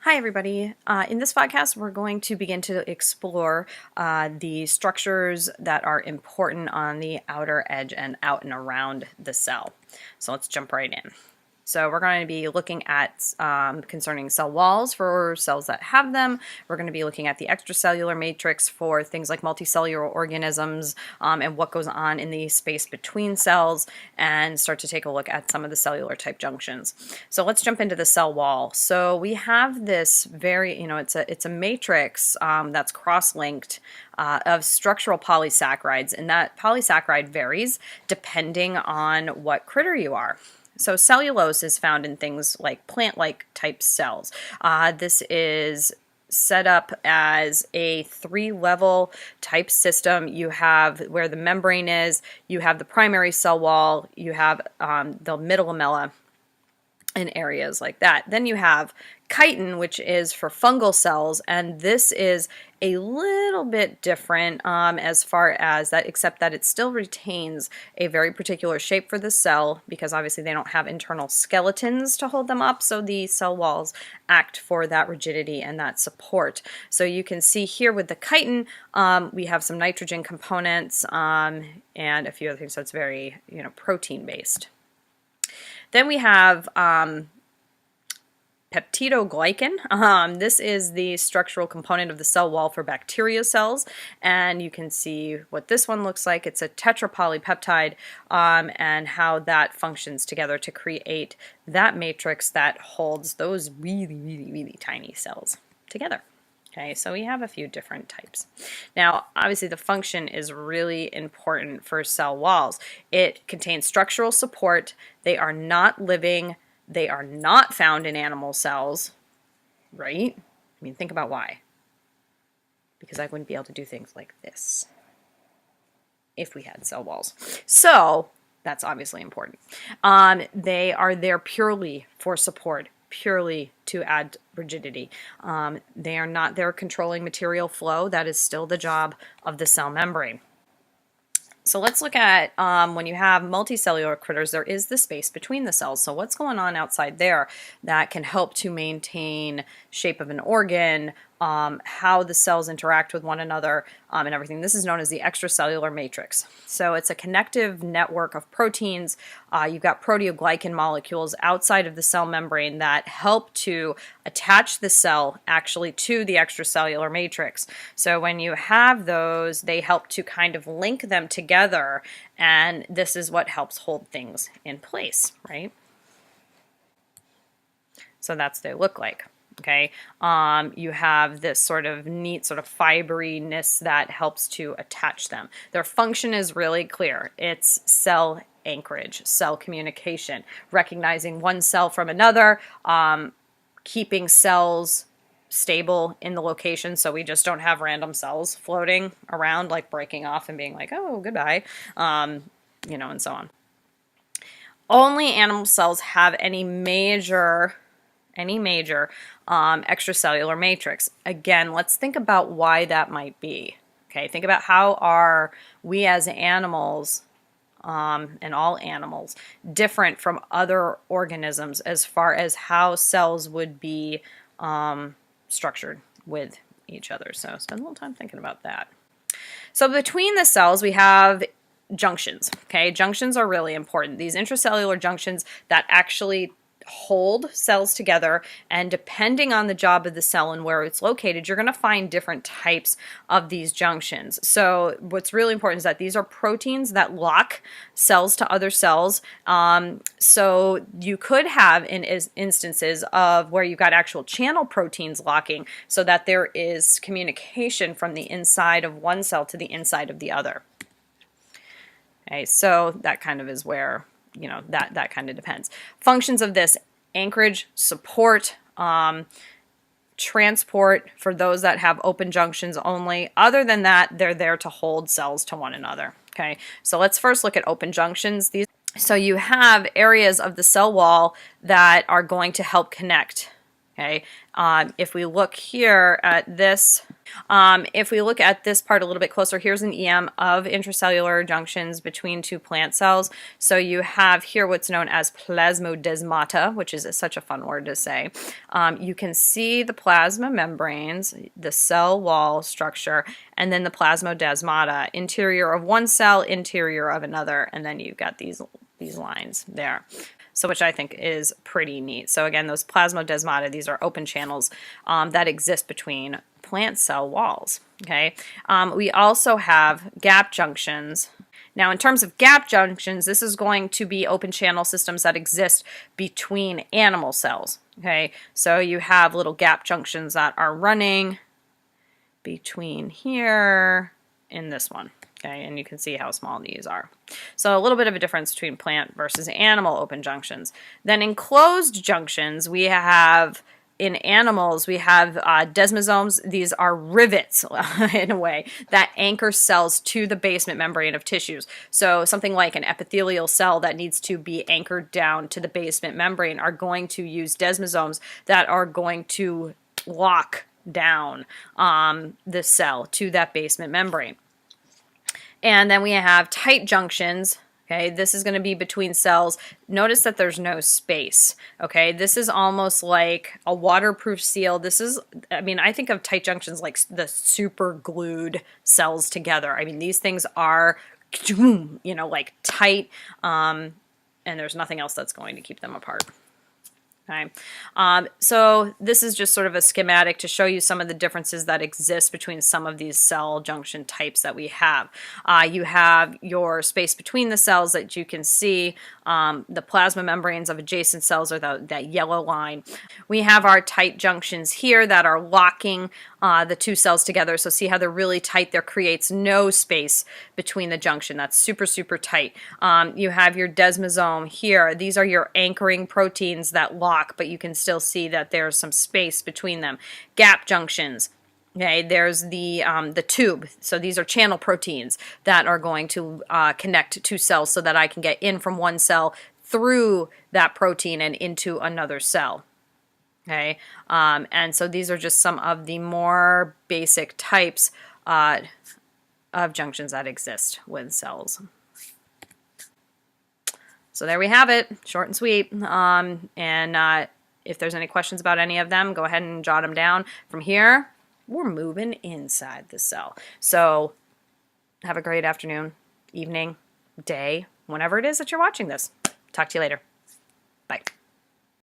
Hi everybody. In this podcast we're going to begin to explore the structures that are important on the outer edge and out and around the cell. So let's jump right in. So we're going to be looking at concerning cell walls for cells that have them. We're going to be looking at the extracellular matrix for things like multicellular organisms and what goes on in the space between cells, and start to take a look at some of the cellular type junctions. So let's jump into the cell wall. So we have this it's a matrix that's cross-linked of structural polysaccharides, and that polysaccharide varies depending on what critter you are. So cellulose is found in things like plant-like type cells. This is set up as a 3-level type system. You have where the membrane is, you have the primary cell wall, you have the middle lamella, in areas like that. Then you have chitin, which is for fungal cells, and this is a little bit different as far as that, except that it still retains a very particular shape for the cell, because obviously they don't have internal skeletons to hold them up, so the cell walls act for that rigidity and that support. So you can see here with the chitin, we have some nitrogen components and a few other things, so it's very protein based. Then we have Peptidoglycan. This is the structural component of the cell wall for bacteria cells, and you can see what this one looks like. It's a tetrapolypeptide, and how that functions together to create that matrix that holds those really tiny cells together. Okay, so we have a few different types. Now, obviously the function is really important for cell walls. It contains structural support. They are not living. They are not found in animal cells, right? I mean, think about why. Because I wouldn't be able to do things like this if we had cell walls. So that's obviously important. They are there purely for support, purely to add rigidity. They are not there controlling material flow. That is still the job of the cell membrane. So let's look at when you have multicellular critters, there is the space between the cells. So what's going on outside there that can help to maintain shape of an organ, how the cells interact with one another, and everything. This is known as the extracellular matrix. So it's a connective network of proteins. You've got proteoglycan molecules outside of the cell membrane that help to attach the cell actually to the extracellular matrix. So when you have those, they help to kind of link them together, and this is what helps hold things in place, right? So that's what they look like. Okay, you have this sort of neat sort of fiberiness that helps to attach them. Their function is really clear. It's cell anchorage, cell communication, recognizing one cell from another, keeping cells stable in the location so we just don't have random cells floating around, like breaking off and being like, oh, goodbye, and so on. Only animal cells have any major extracellular matrix. Again, let's think about why that might be. Okay, think about how are we as animals, and all animals, different from other organisms as far as how cells would be structured with each other. So spend a little time thinking about that. So between the cells, we have junctions. Okay, junctions are really important. These intracellular junctions that actually hold cells together, and depending on the job of the cell and where it's located, you're going to find different types of these junctions. So what's really important is that these are proteins that lock cells to other cells. So you could have instances of where you've got actual channel proteins locking so that there is communication from the inside of one cell to the inside of the other. Okay, so that kind of is where that kind of depends. Functions of this: anchorage, support, transport for those that have open junctions only. Other than that, they're there to hold cells to one another. Okay, so let's first look at open junctions. So you have areas of the cell wall that are going to help connect. Okay, if we look here at this, if we look at this part a little bit closer, here's an EM of intracellular junctions between two plant cells. So you have here what's known as plasmodesmata, which is such a fun word to say. You can see the plasma membranes, the cell wall structure, and then the plasmodesmata, interior of one cell, interior of another, and then you've got these lines there. So which I think is pretty neat. So again, those plasmodesmata, these are open channels that exist between plant cell walls. Okay. We also have gap junctions. Now, in terms of gap junctions, this is going to be open channel systems that exist between animal cells. Okay. So you have little gap junctions that are running between here and this one. Okay, and you can see how small these are. So a little bit of a difference between plant versus animal open junctions. Then in closed junctions, we have, in animals, we have desmosomes. These are rivets, in a way, that anchor cells to the basement membrane of tissues. So something like an epithelial cell that needs to be anchored down to the basement membrane are going to use desmosomes that are going to lock down the cell to that basement membrane. And then we have tight junctions. Okay, this is going to be between cells. Notice that there's no space. Okay, this is almost like a waterproof seal. This is, I mean, I think of tight junctions like the super glued cells together. I mean, these things are, you know, like tight, and there's nothing else that's going to keep them apart. Okay. So this is just sort of a schematic to show you some of the differences that exist between some of these cell junction types that we have. You have your space between the cells that you can see. The plasma membranes of adjacent cells are that yellow line. We have our tight junctions here that are locking the two cells together. So see how they're really tight? There creates no space between the junction. That's super, super tight. You have your desmosome here. These are your anchoring proteins that lock, but you can still see that there's some space between them. Gap junctions. Okay, there's the tube. So these are channel proteins that are going to connect two cells so that I can get in from one cell through that protein and into another cell. Okay, and so these are just some of the more basic types of junctions that exist with cells. So there we have it, short and sweet. If there's any questions about any of them, go ahead and jot them down. From here, we're moving inside the cell. So have a great afternoon, evening, day, whenever it is that you're watching this. Talk to you later. Bye.